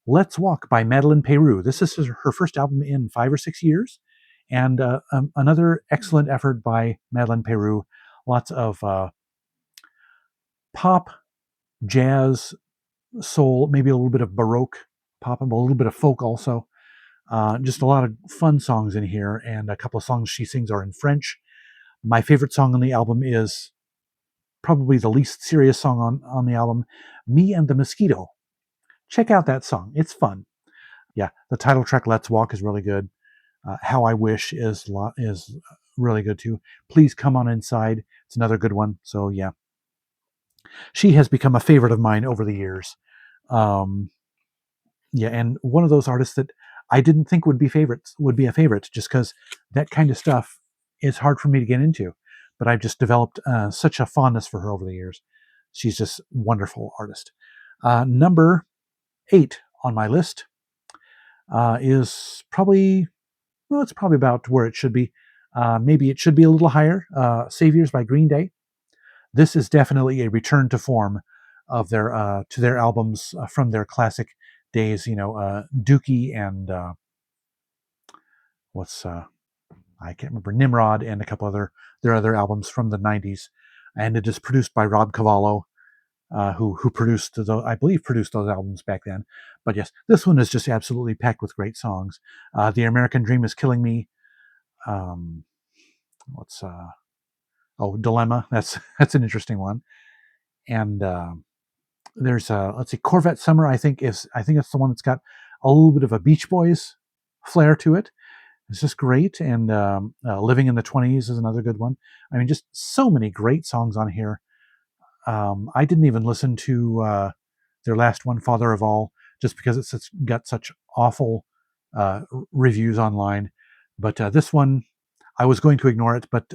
Let's Walk by Madeleine Peyroux. This is her first album in 5 or 6 years, and another excellent effort by Madeleine Peyroux. Lots of pop, jazz, soul, maybe a little bit of Baroque pop, a little bit of folk also. Just a lot of fun songs in here, and a couple of songs she sings are in French. My favorite song on the album is probably the least serious song on the album, Me and the Mosquito. Check out that song. It's fun. Yeah, the title track, Let's Walk, is really good. How I Wish is really good too. Please Come On Inside. It's another good one. So yeah, she has become a favorite of mine over the years. Yeah, and one of those artists that I didn't think would be a favorite, just because that kind of stuff is hard for me to get into. But I've just developed such a fondness for her over the years. She's just a wonderful artist. Number 8 on my list is probably, well, it's probably about where it should be. Maybe it should be a little higher. Saviors by Green Day. This is definitely a return to form of their albums from their classic days. Dookie and I can't remember, Nimrod, and a couple their other albums from the 90s. And it is produced by Rob Cavallo, who produced I believe produced those albums back then. But yes, this one is just absolutely packed with great songs. The American Dream Is Killing Me. Dilemma. That's an interesting one. And there's let's see, Corvette Summer. I think it's the one that's got a little bit of a Beach Boys flair to it. It's just great. And Living in the 20s is another good one. I mean, just so many great songs on here. I didn't even listen to their last one, Father of All, just because it's got such awful reviews online. But this one, I was going to ignore it, but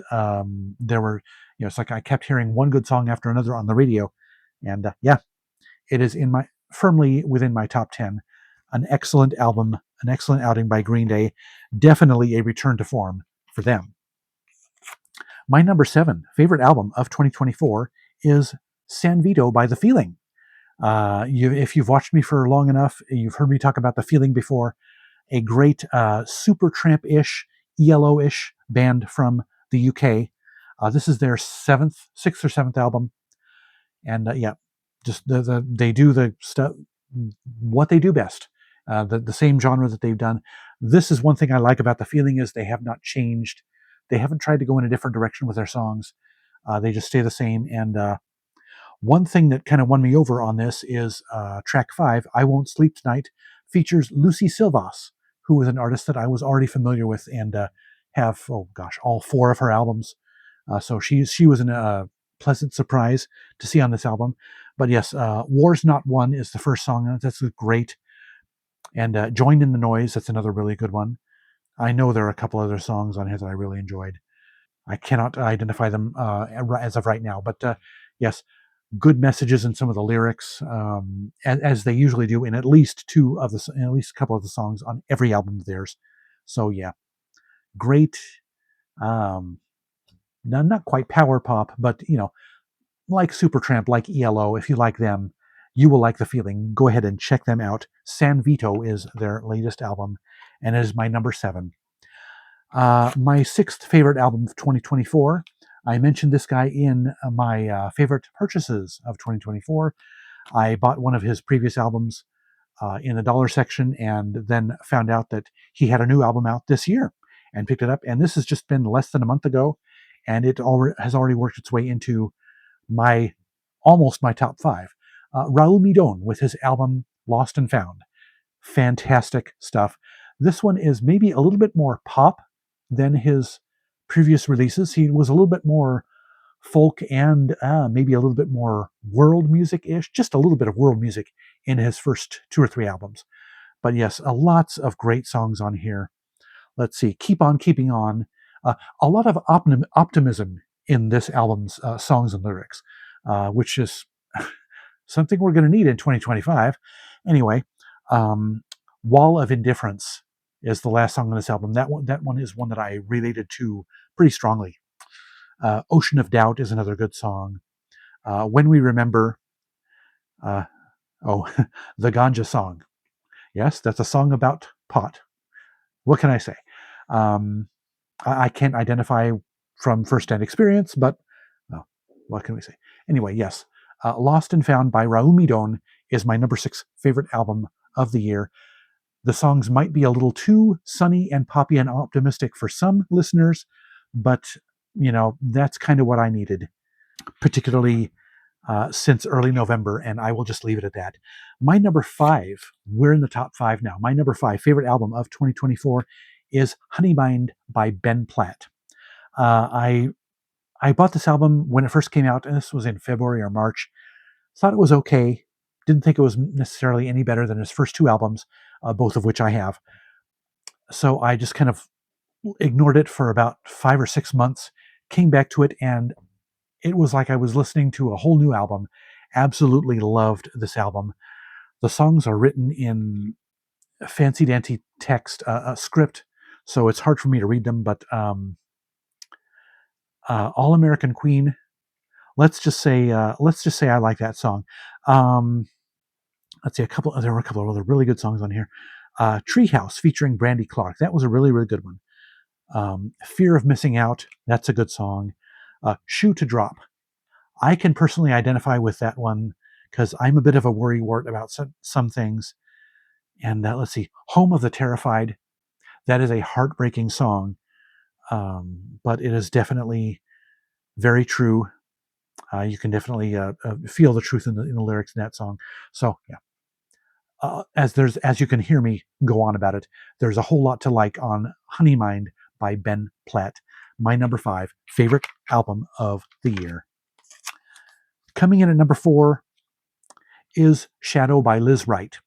there were, it's like I kept hearing one good song after another on the radio, and yeah, it is firmly within my top 10. An excellent album, an excellent outing by Green Day, definitely a return to form for them. My number 7 favorite album of 2024 is San Vito by The Feeling. If you've watched me for long enough, you've heard me talk about The Feeling before. A great Supertramp-ish, ELO-ish band from the UK. This is their sixth or seventh album, and yeah, just they do the stuff what they do best. The same genre that they've done. This is one thing I like about The Feeling is they have not changed. They haven't tried to go in a different direction with their songs. They just stay the same. And one thing that kind of won me over on this is track 5, "I Won't Sleep Tonight," features Lucy Silvas, who is an artist that I was already familiar with and have, all 4 of her albums. So she was a pleasant surprise to see on this album. But yes, "War's Not Won" is the first song. That's great. And "Joined in the Noise," that's another really good one. I know there are a couple other songs on here that I really enjoyed. I cannot identify them as of right now, but yes, good messages in some of the lyrics, as they usually do in at least a couple of the songs on every album of theirs. So yeah, great. Um, not quite power pop, but like Supertramp, like ELO. If you like them, you will like The Feeling. Go ahead and check them out. San Vito is their latest album, and it is my number 7. My 6th favorite album of 2024. I mentioned this guy in my favorite purchases of 2024. I bought one of his previous albums in the dollar section and then found out that he had a new album out this year and picked it up. And this has just been less than a month ago, and it has already worked its way into almost my top 5. Raul Midon with his album Lost and Found. Fantastic stuff. This one is maybe a little bit more pop than his previous releases. He was a little bit more folk and maybe a little bit more world music-ish, just a little bit of world music in his first 2 or 3 albums. But yes, lots of great songs on here. Let's see, "Keep On Keeping On." A lot of optimism in this album's songs and lyrics, which is something we're going to need in 2025. Anyway, um, "Wall of Indifference" is the last song on this album. That one is one that I related to pretty strongly. "Ocean of Doubt" is another good song. "When We Remember," uh, oh, the Ganja song. Yes, that's a song about pot. What can I say? Um, I can't identify from firsthand experience, but well, what can we say? Anyway, yes, "Lost and Found" by Raul Midon is my number 6 favorite album of the year. The songs might be a little too sunny and poppy and optimistic for some listeners, but that's kind of what I needed, particularly since early November, and I will just leave it at that. My number 5, we're in the top 5 now. My number 5 favorite album of 2024 is "Honeymind" by Ben Platt. I bought this album when it first came out, and this was in February or March. Thought it was okay. Didn't think it was necessarily any better than his first 2 albums, both of which I have. So I just kind of ignored it for about 5 or 6 months, came back to it, and it was like I was listening to a whole new album. Absolutely loved this album. The songs are written in fancy dancy text, script, so it's hard for me to read them, but "All American Queen," let's just say I like that song. Um, let's see, there were a couple of other really good songs on here. "Treehouse" featuring Brandy Clark. That was a really, really good one. "Fear of Missing Out," that's a good song. "Shoe to Drop." I can personally identify with that one because I'm a bit of a worrywart about some things. And let's see, "Home of the Terrified." That is a heartbreaking song, but it is definitely very true. You can definitely feel the truth in the lyrics in that song. So yeah, as you can hear me go on about it, there's a whole lot to like on "Honeymind" by Ben Platt. My number 5 favorite album of the year. Coming in at number 4 is "Shadow" by Liz Wright.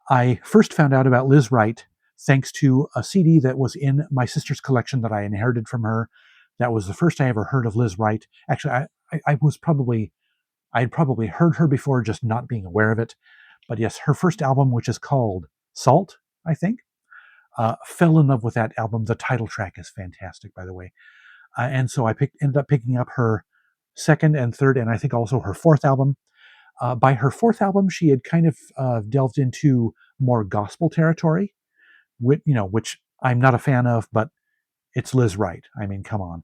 I first found out about Liz Wright thanks to a CD that was in my sister's collection that I inherited from her. That was the first I ever heard of Liz Wright. Actually, I had probably heard her before, just not being aware of it. But yes, her first album, which is called Salt, I think, fell in love with that album. The title track is fantastic, by the way. And so I ended up picking up her second and third, and I think also her fourth album. By her fourth album, she had kind of delved into more gospel territory, which I'm not a fan of, but it's Liz Wright. I mean, come on.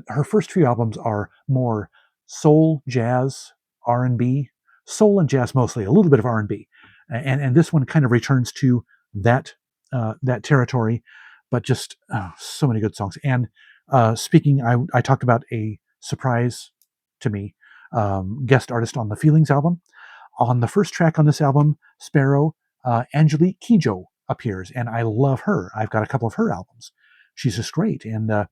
Her first few albums are more soul, jazz, R&B, soul and jazz mostly, a little bit of R&B, and this one kind of returns to that that territory, but just so many good songs. And speaking, I talked about a surprise to me guest artist on the Feelings album. On the first track on this album, Sparrow, Angelique Kidjo appears, and I love her. I've got a couple of her albums. She's just great, and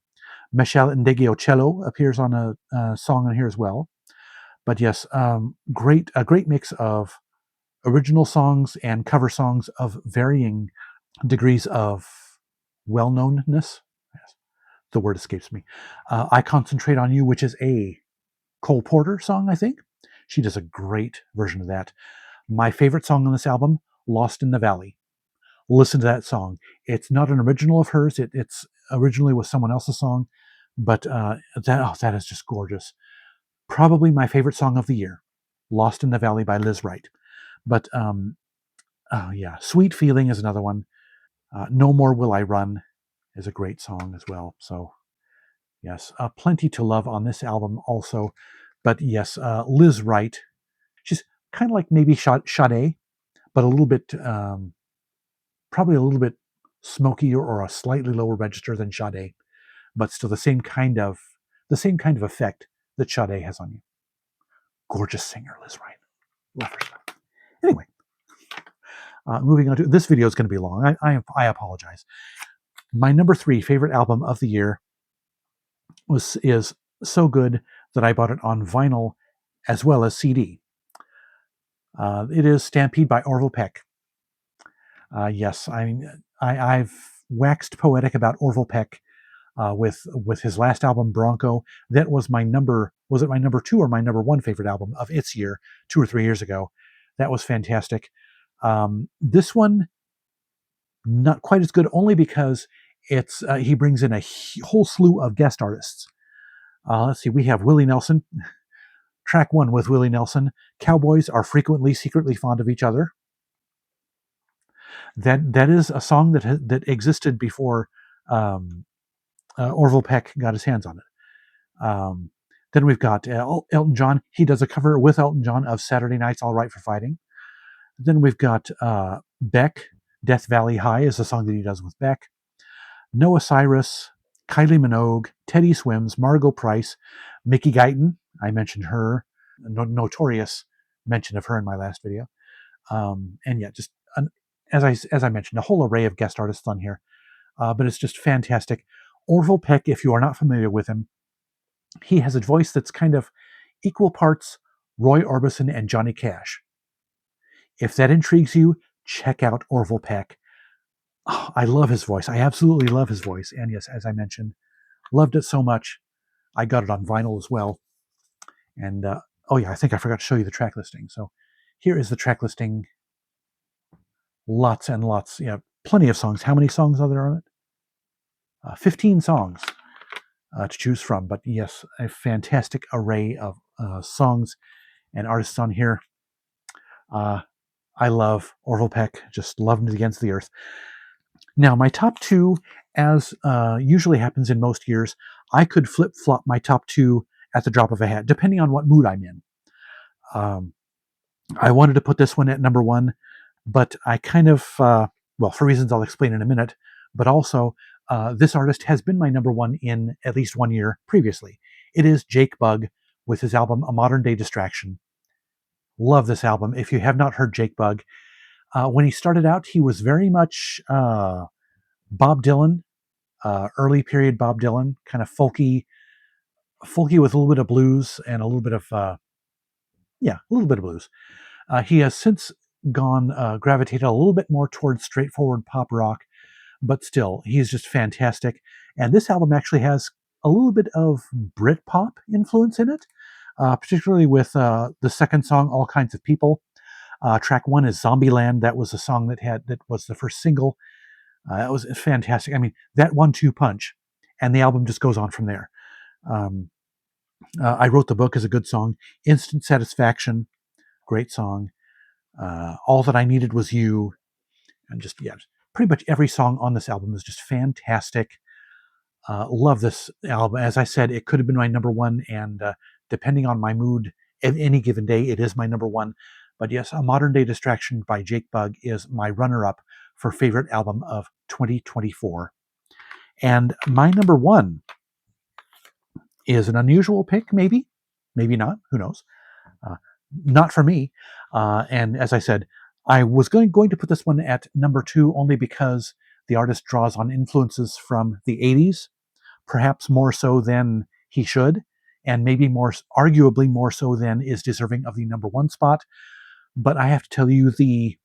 Michelle Ndegeocello appears on a song on here as well. But yes, a great mix of original songs and cover songs of varying degrees of well-knownness. Yes, the word escapes me. I Concentrate on You, which is a Cole Porter song, I think. She does a great version of that. My favorite song on this album, Lost in the Valley. Listen to that song. It's not an original of hers. It's originally was someone else's song, but that is just gorgeous. Probably my favorite song of the year, "Lost in the Valley" by Liz Wright. But oh yeah, "Sweet Feeling" is another one. "No More Will I Run" is a great song as well. So yes, plenty to love on this album also. But yes, Liz Wright, she's kind of like maybe Sade, but a little bit probably a little bit smokier or a slightly lower register than Sade, but still the same kind of effect that Sade has on you. Gorgeous singer, Liz Wright. Love her stuff. Anyway, moving on to this video is going to be long. I apologize. My number 3 favorite album of the year is so good that I bought it on vinyl as well as CD. It is Stampede by Orville Peck. Yes, I've waxed poetic about Orville Peck with his last album Bronco. That was my number 2 or my number 1 favorite album of its year, 2 or 3 years ago. That was fantastic. This one not quite as good, only because it's he brings in a whole slew of guest artists. Let's see, we have Willie Nelson. Track 1 with Willie Nelson. Cowboys are frequently secretly fond of each other. That is a song that existed before Orville Peck got his hands on it. Then we've got Elton John. He does a cover with Elton John of Saturday Night's All Right for Fighting. Then we've got Beck. Death Valley High is a song that he does with Beck. Noah Cyrus, Kylie Minogue, Teddy Swims, Margot Price, Mickey Guyton. I mentioned her. Notorious mention of her in my last video. And yeah, just as I mentioned, a whole array of guest artists on here. But it's just fantastic. Orville Peck, if you are not familiar with him, he has a voice that's kind of equal parts Roy Orbison and Johnny Cash. If that intrigues you, check out Orville Peck. Oh, I love his voice. I absolutely love his voice. And yes, as I mentioned, loved it so much, I got it on vinyl as well. And oh yeah, I think I forgot to show you the track listing. So here is the track listing. Lots and lots. Yeah, plenty of songs. How many songs are there on it? 15 songs to choose from. But yes, a fantastic array of songs and artists on here. I love Orville Peck. Just love him against the earth. Now, my top 2, as usually happens in most years, I could flip-flop my top 2 at the drop of a hat, depending on what mood I'm in. I wanted to put this one at number 1, but I kind of, well, for reasons I'll explain in a minute, but also this artist has been my number 1 in at least 1 year previously. It is Jake Bugg with his album A Modern Day Distraction. Love this album. If you have not heard Jake Bugg, when he started out, he was very much Bob Dylan, early period Bob Dylan, kind of folky with a little bit of blues and a little bit of blues. He has since gravitated a little bit more towards straightforward pop rock, but still, he's just fantastic. And this album actually has a little bit of Britpop influence in it, particularly with the second song, All Kinds of People. Track 1 is Zombieland. That was a song that was the first single. It was fantastic. I mean, that 1-2 punch, and the album just goes on from there. I Wrote the Book is a good song. Instant Satisfaction, great song. All That I Needed Was You, and just, yeah, pretty much every song on this album is just fantastic. Love this album. As I said, it could have been my number one, and depending on my mood, any given day, it is my number one. But yes, A Modern Day Distraction by Jake Bugg is my runner-up for favorite album of 2024. And my number one is an unusual pick, maybe not, who knows. Not for me. And as I said, I was going to put this one at number 2 only because the artist draws on influences from the 80s, perhaps more so than he should, and maybe arguably more so than is deserving of the number 1 spot. But I have to tell you, the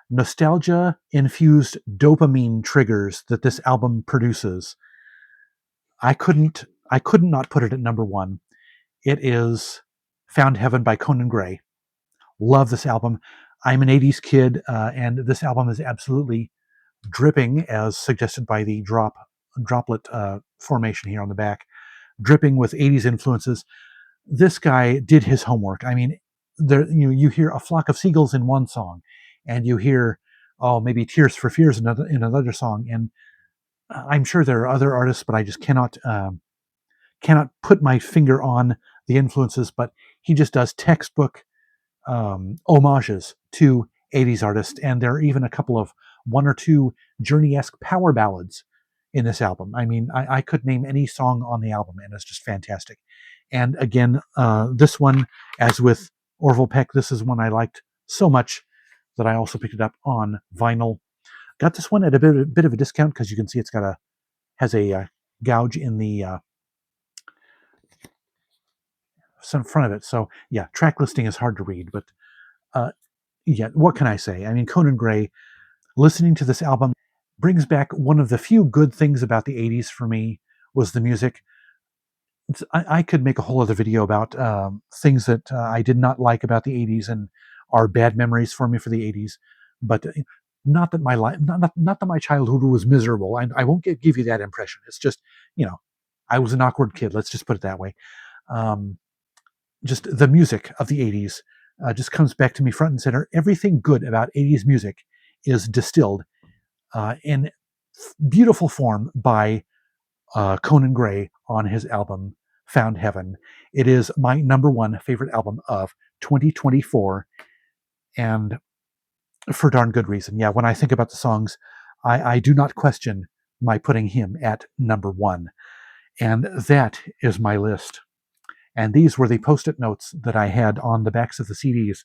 nostalgia-infused dopamine triggers that this album produces, I couldn't not put it at number 1. It is Found Heaven by Conan Gray. Love this album. I'm an 80s kid, and this album is absolutely dripping, as suggested by the droplet formation here on the back, dripping with 80s influences. This guy did his homework. I mean, you hear A Flock of Seagulls in one song, and you hear, maybe Tears for Fears in another song, and I'm sure there are other artists, but I just cannot put my finger on the influences. But he just does textbook homages to 80s artists, and there are even a couple of 1 or 2 Journey-esque power ballads in this album. I mean, I could name any song on the album, and it's just fantastic. And again, this one, as with Orville Peck, this is one I liked so much that I also picked it up on vinyl. Got this one at a bit of a discount because you can see it's has a gouge in the front of it. So yeah, track listing is hard to read, but yeah, what can I say? I mean, Conan Gray, listening to this album brings back one of the few good things about the 80s for me was the music. I could make a whole other video about things that I did not like about the 80s and are bad memories for me for the 80s, but not that my life, not that my childhood was miserable. I won't give you that impression. It's just, I was an awkward kid. Let's just put it that way. Just the music of the 80s just comes back to me front and center. Everything good about 80s music is distilled in beautiful form by Conan Gray on his album Found Heaven. It is my number 1 favorite album of 2024, and for darn good reason. Yeah, when I think about the songs, I do not question my putting him at number 1. And that is my list. And these were the post-it notes that I had on the backs of the CDs,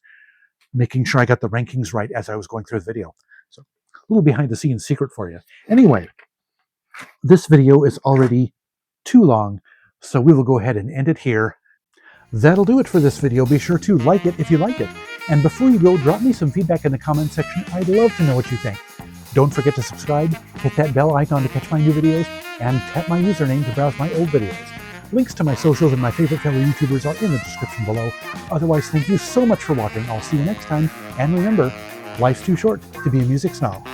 making sure I got the rankings right as I was going through the video. So a little behind-the-scenes secret for you. Anyway, this video is already too long, so we will go ahead and end it here. That'll do it for this video. Be sure to like it if you like it. And before you go, drop me some feedback in the comments section. I'd love to know what you think. Don't forget to subscribe, hit that bell icon to catch my new videos, and tap my username to browse my old videos. Links to my socials and my favorite fellow YouTubers are in the description below. Otherwise, thank you so much for watching. I'll see you next time. And remember, life's too short to be a music snob.